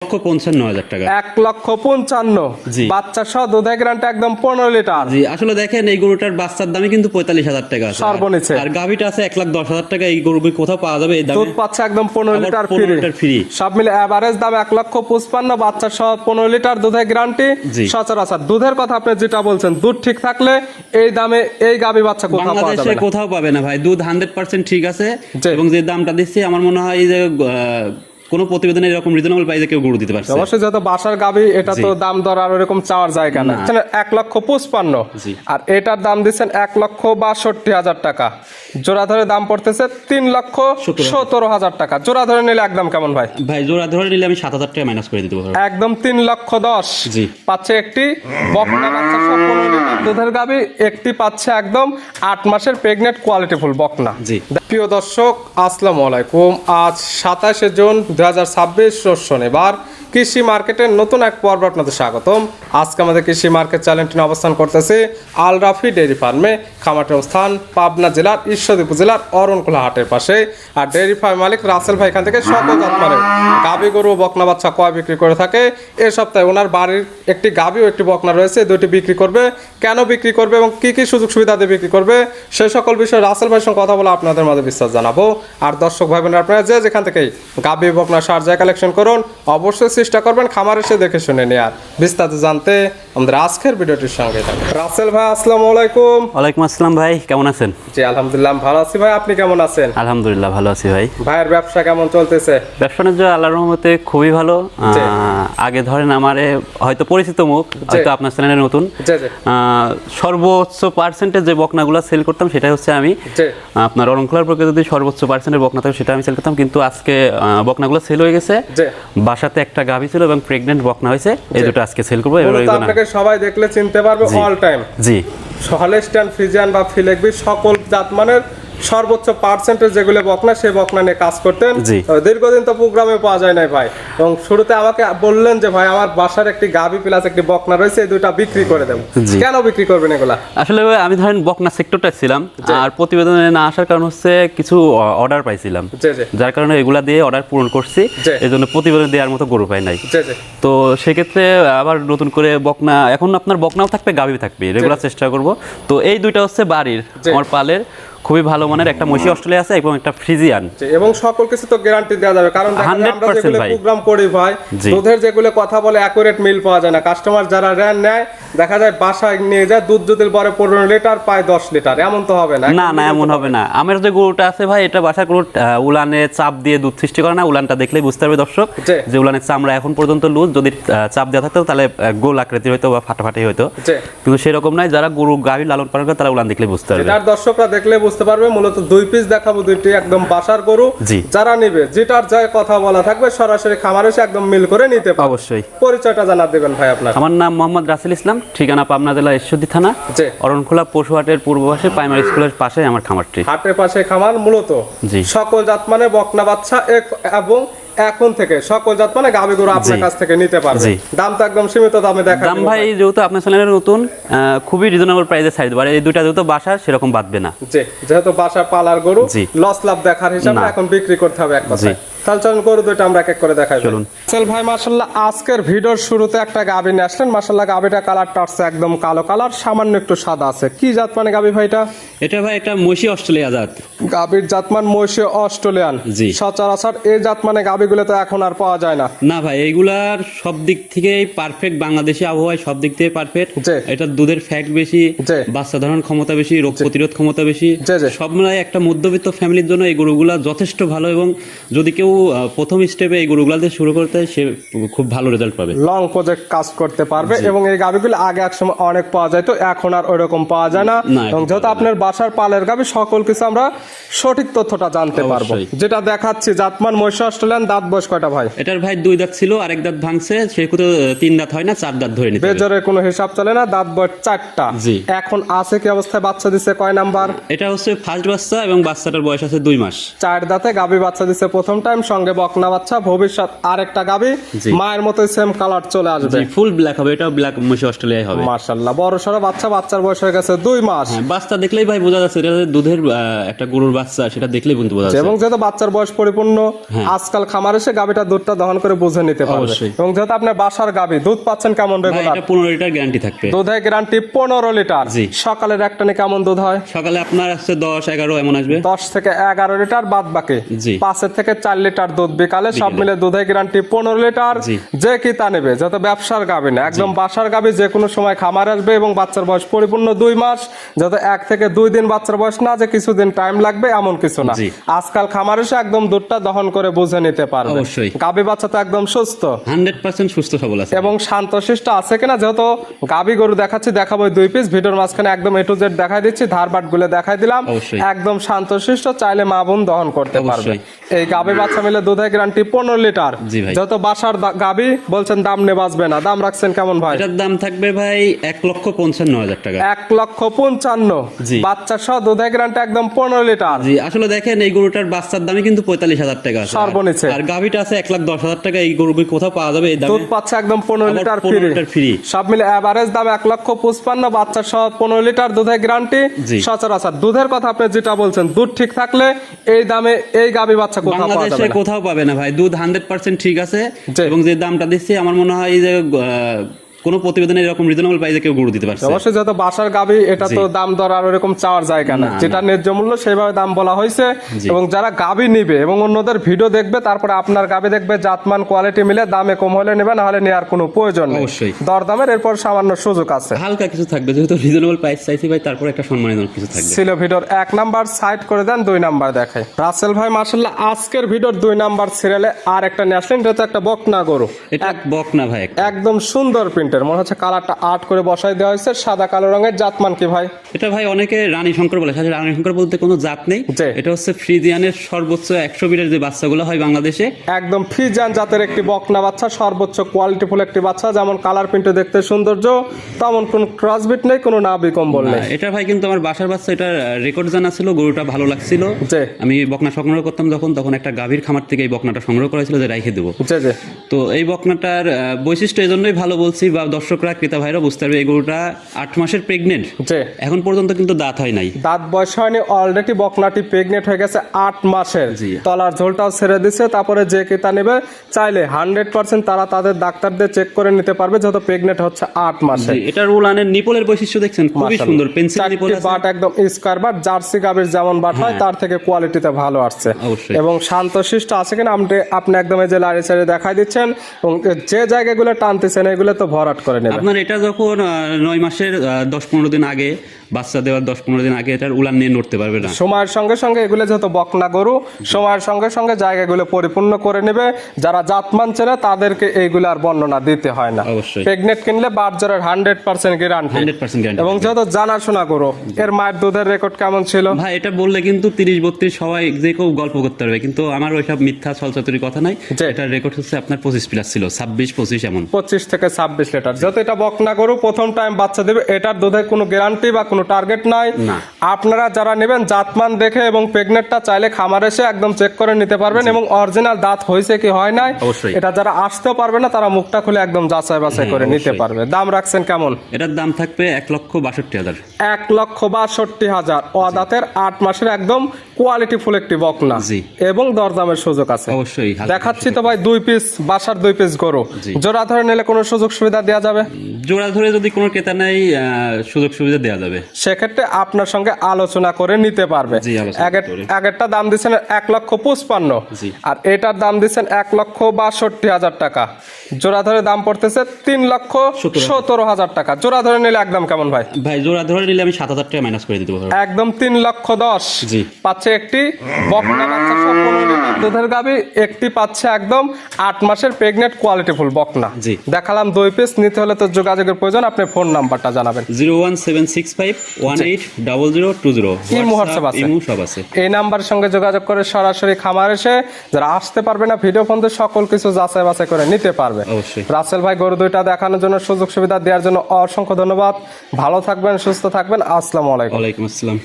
1,55,000 টাকা। 1,55,000 জি। বাচ্চা সহ দুধের গ্যারান্টি একদম 15 লিটার। জি, আসলে দেখেন এই গরুটার বাচ্চার দামই কিন্তু 45,000 টাকা আছে। সর্বনিচে। আর গাভীটা আছে 1,10,000 টাকা। এই গরুগুলো কোথাও পাওয়া যাবে এই দামে? দুধ পাচ্ছে একদম 15 আবার লিটার 15 লিটার ফ্রি। ফ্রি। সব মিলে এভারেজ দাম 1,55,000 বাচ্চা সহ 15 লিটার দুধের গ্যারান্টি। জি। সচরাচর দুধের কথা আপনি যেটা বলছেন, দুধ ঠিক থাকলে এই দামে এই গাভী বাচ্চা কোথাও পাওয়া বাংলাদেশে যাবে না। কোথাও পাবে না ভাই, দুধ 100% ঠিক আছে। জি। এবং যে দামটা দিচ্ছি আমার মনে হয় যে কোনো প্রতিবেদনে এরকম রিজনেবল প্রাইসে কেউ গরু দিতে পারছে। অবশ্যই যত বাসার গাভী, এটা তো দাম দর আর ওরকম চাওয়ার জায়গা না। 1,55,000 জি। আর এটার দাম দিচ্ছেন 1,62,000 টাকা। জোড়া ধরে দাম পড়তেছে 3,17,000 টাকা। জোড়া ধরে নিলে একদম কেমন ভাই? ভাই জোড়া ধরে নিলে আমি 7,000 টাকা মাইনাস করে দিতে পারবো। একদম 3,10,000 জি। পাচ্ছে একটি বকনা বাচ্চা সহ 15 লিটার দুধের গাভী। একটি পাচ্ছে একদম 8 মাসের প্রেগনেন্ট কোয়ালিটিফুল বকনা। জি। প্রিয় দর্শক, আসসালামু আলাইকুম। আজ 27 জুন 2026 রোজ শনিবার। কৃষি মার্কেটের নতুন এক পর্ব আপনাদের স্বাগতম। আজকে আমাদের কৃষি মার্কেট চ্যানেলটি অবস্থান করতেছে আল রাফি ডেইরি ফার্মে। খামারটির অবস্থান পাবনা জেলার ঈশ্বরদী উপজেলার অরণখোলা হাটের পাশে। আর ডেইরি ফার্ম মালিক রাসেল ভাই এখান থেকে সকল জাতমানের গাভী গরু বকনা বাচ্চা কয় বিক্রি করে থাকে। এ সপ্তাহে ওনার বাড়ির একটি গাভী ও একটি বকনা রয়েছে, দুটি বিক্রি করবে। কেন বিক্রি করবে এবং কি কি সুযোগ সুবিধা দিয়ে বিক্রি করবে সে সকল বিষয়ে রাসেল ভাইয়ের সঙ্গে কথা বলে আপনাদের মাঝে বিস্তার জানাবো। আর দর্শক ভাই বোনেরা, আপনারা যে যেখান থেকেই গাভী বকনা সার যায় কালেকশন করুন, অবশ্যই চেষ্টা করবেন খামার এসে দেখে শুনে নেয়ার। বিস্তারিত জানতে আমাদের আজকের ভিডিওটির সঙ্গে থাকুন। রাসেল ভাই আসসালামু আলাইকুম। ওয়ালাইকুম আসসালাম ভাই, কেমন আছেন? জি আলহামদুলিল্লাহ ভালো আছি ভাই, আপনি কেমন আছেন? আলহামদুলিল্লাহ ভালো আছি ভাই। ভাইয়ের ব্যবসা কেমন চলতেছে? ব্যবসা বাণিজ্য আল্লাহর রহমতে খুবই ভালো। আগে ধরেন আমারে হয়তো পরিচিত মুখ, হয়তো আপনার চ্যানেলে নতুন। জি জি। সর্বোচ্চ পার্সেন্টেজ যে বকনাগুলো সেল করতাম সেটাই হচ্ছে আমি জি। আপনার অরণখোলার প্রকৃতি যদি সর্বোচ্চ পার্সেন্টের বকনা থাকে সেটা আমি সেল করতাম। কিন্তু আজকে বকনাগুলো সেল হয়ে গেছে। জি। বাসাতে একটা গাভী ছিল এবং প্রেগনেন্ট বকনা হয়েছে, এই দুটো আজকে সেল করবো। এবার মূলত আপনাকে সবাই দেখলে চিনতে পারবে অল টাইম। জি। হলস্টাইন ফ্রিজিয়ান বা ফিলেকবি সকল জাতমানের সর্বোচ্চ পার্সেন্টেজ যেগুলো বকনা, সেই বকনা নিয়ে কাজ করতেন। জি। দীর্ঘদিন তো প্রোগ্রামে পাওয়া যায় নাই ভাই, এবং শুরুতে আমাকে বললেন যে ভাই আমার বাসার একটি গাভী প্লাস একটি বকনা রয়েছে, এই দুইটা বিক্রি করে দেব। জি। কেন বিক্রি করবেন এগুলা? আসলে আমি ধরেন বকনা সেক্টরটা ছিলাম, আর প্রতিবেদনে না আসার কারণ হচ্ছে কিছু অর্ডার পাইছিলাম, জি জি। যার কারণে এগুলা দিয়ে অর্ডার পূরণ করছি। জি। এই জন্য প্রতিবেদন দেওয়ার মতো গরু পাই নাই। জি জি। তো সেক্ষেত্রে আবার নতুন করে বকনা, এখন আপনার বকনাও থাকবে গাভী থাকবে, রেগুলার চেষ্টা করব। তো এই দুইটা হচ্ছে বাড়ির আমার পালের খুবই ভালো মানের, একটা মহিষী অস্ট্রেলিয়া আছে এবং একটা ফ্রিজিয়ান। এবং সকল কিছু তো গ্যারান্টি দেওয়া যাবে, কারণ দেখা যায় আমরা 100% যেগুলো ভাই। প্রোগ্রাম করি ভাই, জি। দুধের যেগুলো কথা বলে অ্যাকুরেট মিল পাওয়া যায় না। কাস্টমার যারা নেয় দেখা যায় বাসায় নিয়ে যায়, দুধ যদি পরে 15 লিটার পায় 10 লিটার, এমন তো হবে না। না না, এমন হবে না। আমার যে গরুটা আছে ভাই, এটা বাসার কোনো উলানে চাপ দিয়ে দুধ সৃষ্টি করে না। উলানটা দেখলেই বুঝতে পারবে দর্শক জি। যে উলানের চামড়া এখন পর্যন্ত লুজ। যদি চাপ দেওয়া থাকতো তাহলে গোল আকৃতির হইতো বা ফাটাফাটি হইতো, জি। কিন্তু সেরকম নয়। যারা গরু গাভী লালন পালন করে তারা উলান দেখলে বুঝতে পারবে। এটার দর্শকরা দেখলে বুঝতে পারবে। মূলত 2 পিস দেখাবো, দুইটি একদম বাসার গরু। জি। যারা নিবে যেটার যায় কথা বলা থাকবে, সরাসরি খামার এসে একদম মিল করে নিতে পারবে। অবশ্যই। পরিচয়টা জানা দেবেন ভাই আপনার? আমার নাম মোহাম্মদ রাসেল ইসলাম, ঠিকানা পাবনা জেলা ঈশ্বরদী থানা, জি। অরণখোলা পশুহাটের পূর্ব পাশে প্রাইমারি স্কুলের পাশে আমার খামারটি। হাটের পাশে খামার। মূলত জি। সকল জাত মানে বকনা বাচ্চা এবং এখন থেকে সকল জাত মানে গাভী গরু আপনার জি। কাছ থেকে নিতে পারবে। জি। দাম তো একদম সীমিত দামে দেখা দাম ভাই যেহেতু আপনার চ্যানেলের নতুন, খুবই রিজনেবল প্রাইসে ছাড় দেবো। আর এই দুইটা যেহেতু বাসার, সেরকম বাঁধবে না। জি, যেহেতু বাসা পালার গরু, জি। লস লাভ দেখার হিসাবে না। এখন বিক্রি করতে হবে এক কথায়। জি। তাহলে চলুন গরু দুইটা আমরা এক এক করে দেখাই। চলুন। চল ভাই, মাশাআল্লাহ আজকের ভিডিওর শুরুতে একটা গাভী নিয়ে আসলেন। মাশাআল্লাহ গাভীটা কালারটা আছে একদম কালো কালার, সামান্য একটু সাদা আছে। কি জাত মানে গাভী ভাইটা? এটা ভাই একটা মহিষী অস্ট্রেলিয়া জাত। গাভীর জাতমান মহিষী অস্ট্রেলিয়ান। জি। সচরাচর এই জাত মানে গাভীগুলো তো এখন আর পাওয়া যায় না। না ভাই, এইগুলার সব দিক থেকেই পারফেক্ট। বাংলাদেশি আবহাওয়ায় সব দিক থেকে পারফেক্ট। জি। এটা দুধের ফ্যাক্ট বেশি, জি। বাচ্চা ধারণ ক্ষমতা বেশি, রোগ প্রতিরোধ ক্ষমতা বেশি। জি, জি। সব মিলাই একটা মধ্যবিত্ত ফ্যামিলির জন্য এই গরুগুলা যথেষ্ট ভালো। এবং যদি কেউ প্রথম স্টেপে এই গরুগুলা দিয়ে শুরু করতে হয়, সে খুব ভালো রেজাল্ট পাবে। লং প্রজেক্ট কাজ করতে পারবে। এবং এই গাভীগুলো আগে এক সময় অনেক পাওয়া যায়, তো এখন আর ওইরকম পাওয়া যায় না। না, এবং যেহেতু আপনার বাসার পালের গাভী, সকল কিছু আমরা সঠিক তথ্যটা জানতে পারবো। অবশ্যই। যেটা দেখাচ্ছি জাতমান মহিষী অস্ট্রেলিয়ান, দাঁত বয়স কয়টা ভাই? এটার ভাই 2 দাঁত ছিল, আরেক দাঁত ভাঙছে, সেহেতু 3 দাঁত হয় না, 4 দাঁত ধরে নিতে হবে। বেজরের কোনো হিসাব চলে না, দাঁত বয়স 4টা। জি। এখন আছে কি অবস্থায়, বাচ্চা দিচ্ছে কয় নাম্বার? এটা হচ্ছে ফার্স্ট বাচ্চা এবং বাচ্চাটার বয়স আছে 2 মাস। 4 দাঁতে গাভী বাচ্চা দিচ্ছে প্রথম টাইম, টাইম, সঙ্গে বকনা বাচ্চা, ভবিষ্যৎ আরেকটা গাবি জি। মায়ের মতো সেম কালার চলে আসবে। ফুল ব্ল্যাক হবে, এটাও ব্ল্যাক মহিষী অস্ট্রেলিয়ায় হবে। মাশাআল্লাহ, বড় সড়ো বাচ্চা, বাচ্চার বয়স হয়ে গেছে 2 মাস। হ্যাঁ, বাচ্চা দেখলেই ভাই বোঝা যাচ্ছে এটা যে দুধের একটা গরুর বাচ্চা, সেটা দেখলেই কিন্তু বোঝা যাচ্ছে। এবং যেহেতু বাচ্চার বয়স পরিপূর্ণ, আজকাল খামার এসে গাবিটা দুধটা দহন করে বুঝে নিতে পারবে। অবশ্যই। এবং যেহেতু আপনার বাসার গাবি, দুধ পাচ্ছেন কেমন ভাই, রেগুলার? এটা 15 লিটার গ্যারান্টি থাকবে। দুধের গ্যারান্টি 15 লিটার। জি। সকালের একটানে কেমন দুধ হয়? সকালে আপনার আসছে 10-11 এমন আসবে। 10 থেকে 11 লিটার, বাদ বাকি জি। 5 থেকে 4 লিটার দুধ বিকালে। সব মিলে দুধের গ্যারান্টি 15 লিটার। জি। যে কি তা নেবে, যত ব্যবসার গাবি না, একদম বাসার গাবি, যে কোনো সময় খামার আসবে। এবং বাচ্চার বয়স পরিপূর্ণ 2 মাস, যত 1 থেকে 2 দিন বাচ্চার বয়স না, যে কিছুদিন টাইম লাগবে এমন কিছু না। জি। আজকাল খামার এসে একদম দুধটা দহন করে বুঝে নিতে পারবে। অবশ্যই। গাবি বাচ্চা তো একদম সুস্থ 100% সুস্থ সবল আছে। এবং শান্তশিষ্ট আছে কিনা, যেহেতু গাবি গরু দেখাচ্ছি, দেখাবো 2 পিস, ভিডিওর মাঝখানে একদম A to Z দেখাই দিচ্ছি, ধারবাট গুলো দেখাই দিলাম। অবশ্যই। একদম শান্তশিষ্ট, চাইলে মা বোন দহন করতে পারবে। অবশ্যই। এই গাবি বাচ্চা মিলে দুধের গ্যারান্টি 15 লিটার। জি ভাই। যত বাসার গাবি বলছেন, দাম নে বাঁচবে না, দাম রাখছেন কেমন ভাই? এটার দাম থাকবে ভাই 1,55,000 টাকা। 1,55,000। জি। বাচ্চা সহ দুধের গ্যারান্টি একদম 15 লিটার। জি, আসলে দেখেন এই গরুটার বাচ্চার দামই কিন্তু 45,000 টাকা আছে। সর্বনিচে। আর গাভিটা আছে 1,10,000 টাকা। এই গরু কোথাও পাওয়া যাবে এই দামে? দুধ পাচ্ছে একদম 15 আবার লিটার 15 লিটার ফ্রি। সব মিলে এভারেজ দাম 1,55,000, বাচ্চা সহ 15 লিটার দুধের গ্যারান্টি। জি। সচরাচর দুধের কথা আপনি যেটা বলছেন, দুধ ঠিক থাকলে এই দামে এই গাবি বাচ্চা কোথাও পাওয়া বাংলাদেশে যাবে না। কোথাও পাবে না ভাই, দুধ 100% ঠিক আছে। জি। এবং যে দামটা দিচ্ছে আমার মনে হয় এই যে কোনো প্রতিবেদনে এরকম রিজনেবল প্রাইসে কেউ গরু দিতে পারছে। অবশ্যই, যত বাসার গাবি, এটা তো দাম দর আর এরকম চাওয়ার জায়গা না, না, যেটা ন্যায্য মূল্য সেইভাবে দাম বলা হয়েছে। জি। এবং যারা গাবি নিবে এবং অন্যদের ভিডিও দেখবে, তারপরে আপনার গাবি দেখবে, জাতমান কোয়ালিটি মিলে দামে কম হলে নেবে, না হলে নেওয়ার কোনো প্রয়োজন নেই। অবশ্যই। দরদামের এরপর সামান্য সুযোগ আছে। হালকা কিছু থাকবে, যেহেতু রিজনেবল প্রাইস চাইছি ভাই, তারপর একটা সম্মানজনক কিছু থাকবে। ছিল ভিডিওর 1 নাম্বার, সাইড করে দেন, 2 নাম্বার দেখাই। রাসেল ভাই মাশাআল্লাহ, আজকের ভিডিওর 2 নাম্বার সিরিয়ালে আর একটা নিয়ে আসলেন, এটা তো একটা বকনা গরু, এটা বকনা ভাই। একদম সুন্দর প্রিন্টের, মনে হচ্ছে কালারটা আর্ট করে বসাই দেওয়া হয়েছে, সাদা কালো রঙের। জাতমান কি ভাই? এটা ভাই অনেকে রানী শঙ্কর বলে, আসলে রানী শঙ্কর বলতে কোনো জাত নেই। জি। এটা হচ্ছে ফ্রিজিয়ানের সর্বোচ্চ 100 বিটের যে বাচ্চাগুলো হয় বাংলাদেশে। একদম ফ্রিজিয়ান জাতের একটি বকনা বাচ্চা, সর্বোচ্চ কোয়ালিটিফুল একটি বাচ্চা। যেমন কালার প্রিন্টে দেখতে সৌন্দর্য, তেমন কোন ক্রসবিট নেই, কোনো নাভি কম্বল নেই। এটা ভাই কিন্তু আমার বাসার বাচ্চা, এটা রেকর্ড জানা ছিল, গরুটা ভালো লাগছিল। জি। আমি বকনা সংগ্রহ করতাম তখন একটা গাভীর খামার থেকে এই বকনাটা সংগ্রহ করা ছিল যে রাইখে দেবো। জি জি। তো এই বকনাটার বৈশিষ্ট্য এই জন্যই ভালো বলছি, বা দর্শকরা ক্রেতা ভাইরা বুঝতে পারবে, এই গরুটা 8 মাসের প্রেগনেন্ট। জি। এখন পর্যন্ত কিন্তু দাঁত হয় নাই। দাঁত বয়স হয়নি, অলরেডি বকনাটি প্রেগনেন্ট হয়ে গেছে 8 মাসের। জি। তলার ঝোলটাও ছেড়ে দিছে। তারপরে যে ক্রেতা নেবে চাইলে 100% তারা তাদের ডাক্তারদের চেক করে নিতে পারবে, যত প্রেগনেন্ট হচ্ছে 8 মাসে। এটা রোলানের নিপলের বৈশিষ্ট্য দেখছেন, খুবই সুন্দর পেন্সিল নিপল আছে। বাট একদম স্কয়ার বাট, জার্সি গাবির যেমন বাট হয় তার থেকে কোয়ালিটিতে ভালো আসছে। অবশ্যই। এবং শান্তশিষ্ট আছে কিনা আপনি একদম এই যে লাড়ি চাড়ি দেখাই দিচ্ছেন, এবং যে জায়গাগুলো টানতেছেন এগুলো তো ভরাট করে নেবে। আপনার এটা যখন 9 মাসের 10-15 দিন আগে, বাচ্চা দেওয়ার 10-15 দিন আগে এটার উলান নিয়ে নড়তে পারবে না। সময়ের সঙ্গে সঙ্গে এগুলো যেহেতু বকনা গরু, সময়ের সঙ্গে সঙ্গে জায়গাগুলো পরিপূর্ণ করে নেবে। যারা জাতমান চেনে তাদেরকে এইগুলো আর বর্ণনা দিতে হয় না। অবশ্যই। প্রেগনেন্ট কিনলে বাচ্চার 100% গ্যারান্টি। 100% গ্যারান্টি। এবং যেহেতু জানাশোনা গরু, এর মায়ের দুধের রেকর্ড কেমন ছিল ভাই? এটা বললে কিন্তু 30-32 সবাই যে কেউ গল্প করতে পারবে, কিন্তু আমার ওইসব মিথ্যা ছলচাতুরি কথা নাই। জি। এটার রেকর্ড হচ্ছে আপনার 25+ ছিল, 26-25 এমন। 25 থেকে 26 লিটার। যেহেতু এটা বকনা গরু, প্রথম টাইম বাচ্চা দেবে, এটার দুধের কোনো গ্যারান্টি বা কোনো টার্গেট নাই। না। আপনারা যারা নেবেন জাতমান দেখে এবং প্রেগনেন্টটা চাইলে খামার এসে একদম চেক করে নিতে পারবেন, এবং অরিজিনাল দাঁত হয়েছে কি হয় নাই অবশ্যই। এটা যারা আসতেও পারবে না তারা মুখটা খুলে একদম যাচাই বাছাই করে নিতে অবশ্যই। পারবে। দাম রাখছেন কেমন? এটার দাম থাকবে 1,62,000। 1,62,000। দাঁতের 8 মাসের একদম কোয়ালিটি ফুল একটি বকনা। জি। এবং দরদামের সুযোগ আছে। অবশ্যই। দেখাচ্ছি তো ভাই 2 পিস, বাসার 2 পিস গরু। জি। জোড়া ধরে নিলে কোনো সুযোগ সুবিধা দেওয়া যাবে? জোড়া ধরে যদি কোনো ক্রেতা নেই, সুযোগ সুবিধা দেওয়া যাবে। সেক্ষেত্রে আপনার সঙ্গে আলোচনা করে নিতে পারবে। জি, আলোচনা করে। আগেরটা দাম দিচ্ছেন 1,55,000, জি। আর এটার দাম দিচ্ছেন 1,62,000 টাকা। জোড়া ধরে দাম পড়তেছে 3,17,000 টাকা। জোড়া ধরে নিলে একদম কেমন ভাই? ভাই জোড়া ধরে নিলে আমি 7,000 টাকা মাইনাস করে দিতে পারবো। একদম 3,10,000। জি। পাচ্ছে একটি বকনা বাচ্চা সহ 15 লিটার দুধের গাভী, একটি পাচ্ছে একদম 8 মাসের প্রেগনেন্ট কোয়ালিটি ফুল বকনা। জি। দেখালাম 2 পিস, নিতে হলে তো যোগাযোগের প্রয়োজন। আপনি ফোন নাম্বারটা জানাবেন। 01765180020। ইমো, হোয়াটসঅ্যাপ আছে? ইমো সব আছে। এই নাম্বারের সঙ্গে যোগাযোগ করে সরাসরি খামার এসে যারা আসতে পারবে না, ভিডিও ফোন দিয়ে সকল কিছু যাচাই বাছাই করে নিতে পারবে। অবশ্যই। রাসেল ভাই গরু দুইটা দেখানোর জন্য, সুযোগ সুবিধা দেওয়ার জন্য অসংখ্য ধন্যবাদ। ভালো থাকবেন, সুস্থ থাকবেন। আসসালামু আলাইকুম। ওয়ালাইকুম আসসালাম।